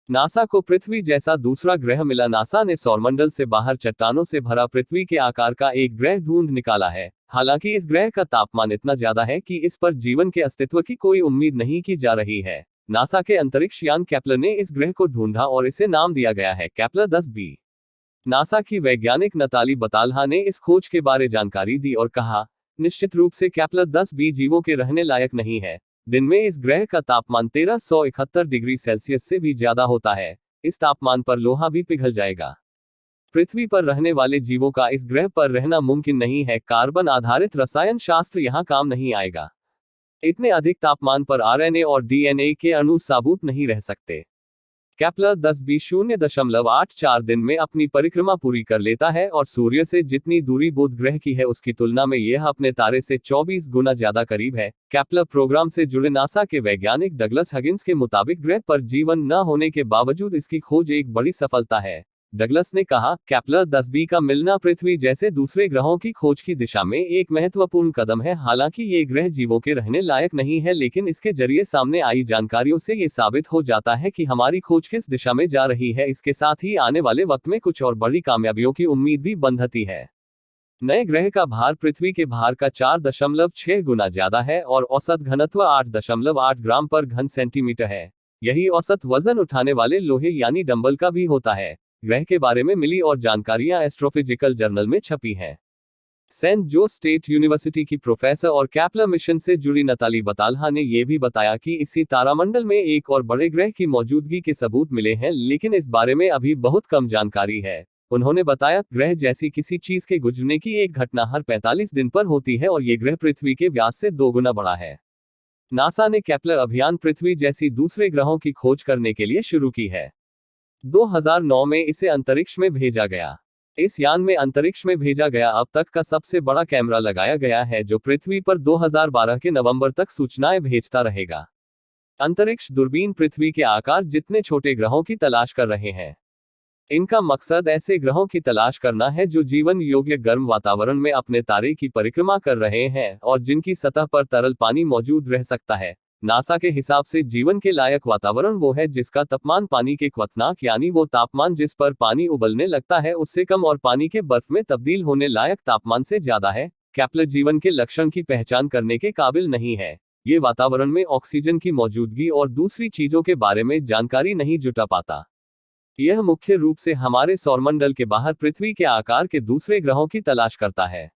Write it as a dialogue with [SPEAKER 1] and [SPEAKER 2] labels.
[SPEAKER 1] NASA को पृथ्वी जैसा दूसरा ग्रह मिला। नासा ने सौरमंडल से बाहर चट्टानों से भरा पृथ्वी के आकार का एक ग्रह ढूंढ निकाला है। हालांकि इस ग्रह का तापमान इतना ज्यादा है कि इस पर जीवन के अस्तित्व की कोई उम्मीद नहीं की जा रही है। नासा के अंतरिक्ष यान केपलर ने इस ग्रह को ढूंढा और इसे नाम दिया गया है केपलर 10b। नासा की वैज्ञानिक नताली बटाल्हा ने इस खोज के बारे जानकारी दी और कहा, निश्चित रूप से केपलर 10b जीवों के रहने लायक नहीं है। दिन में इस ग्रह का तापमान 1371 डिग्री सेल्सियस से भी ज्यादा होता है। इस तापमान पर लोहा भी पिघल जाएगा। पृथ्वी पर रहने वाले जीवों का इस ग्रह पर रहना मुमकिन नहीं है। कार्बन आधारित रसायन शास्त्र यहाँ काम नहीं आएगा। इतने अधिक तापमान पर आरएनए और डीएनए के अणु साबुत नहीं रह सकते। केपलर 10b 0.84 दिन में अपनी परिक्रमा पूरी कर लेता है और सूर्य से जितनी दूरी बुध ग्रह की है उसकी तुलना में यह अपने तारे से 24 गुना ज्यादा करीब है। केपलर प्रोग्राम से जुड़े नासा के वैज्ञानिक डगलस हगिंस के मुताबिक ग्रह पर जीवन न होने के बावजूद इसकी खोज एक बड़ी सफलता है। डगलस ने कहा, केपलर 10b का मिलना पृथ्वी जैसे दूसरे ग्रहों की खोज की दिशा में एक महत्वपूर्ण कदम है। हालांकि ये ग्रह जीवों के रहने लायक नहीं है, लेकिन इसके जरिए सामने आई जानकारियों से ये साबित हो जाता है कि हमारी खोज किस दिशा में जा रही है। इसके साथ ही आने वाले वक्त में कुछ और बड़ी कामयाबियों की उम्मीद भी बंधती है। नए ग्रह का भार पृथ्वी के भार का 4.6 गुना ज्यादा है और औसत घनत्व 8.8 ग्राम पर घन सेंटीमीटर है। यही औसत वजन उठाने वाले लोहे यानी डंबल का भी होता है। ग्रह के बारे में मिली और जानकारियां एस्ट्रोफिजिकल जर्नल में छपी हैं। सेंट जो स्टेट यूनिवर्सिटी की प्रोफेसर और केपलर मिशन से जुड़ी नताली बटाल्हा ने यह भी बताया कि इसी तारामंडल में एक और बड़े ग्रह की मौजूदगी के सबूत मिले हैं, लेकिन इस बारे में अभी बहुत कम जानकारी है। उन्होंने बताया, ग्रह जैसी किसी चीज के गुजरने की एक घटना हर 45 दिन पर होती है और ये ग्रह पृथ्वी के व्यास से 2 गुना बड़ा है। नासा ने केपलर अभियान पृथ्वी जैसी दूसरे ग्रहों की खोज करने के लिए शुरू की है। 2009 में इसे अंतरिक्ष में भेजा गया। इस यान में अंतरिक्ष में भेजा गया अब तक का सबसे बड़ा कैमरा लगाया गया है, जो पृथ्वी पर 2012 के नवंबर तक सूचनाएं भेजता रहेगा। अंतरिक्ष दूरबीन पृथ्वी के आकार जितने छोटे ग्रहों की तलाश कर रहे हैं। इनका मकसद ऐसे ग्रहों की तलाश करना है जो जीवन योग्य गर्म वातावरण में अपने तारे की परिक्रमा कर रहे हैं और जिनकी सतह पर तरल पानी मौजूद रह सकता है। नासा के हिसाब से जीवन के लायक वातावरण वो है जिसका तापमान पानी के क्वथनांक यानी वो तापमान जिस पर पानी उबलने लगता है उससे कम और पानी के बर्फ में तब्दील होने लायक तापमान से ज्यादा है। केपलर जीवन के लक्षण की पहचान करने के काबिल नहीं है। ये वातावरण में ऑक्सीजन की मौजूदगी और दूसरी चीजों के बारे में जानकारी नहीं जुटा पाता। यह मुख्य रूप से हमारे सौरमंडल के बाहर पृथ्वी के आकार के दूसरे ग्रहों की तलाश करता है।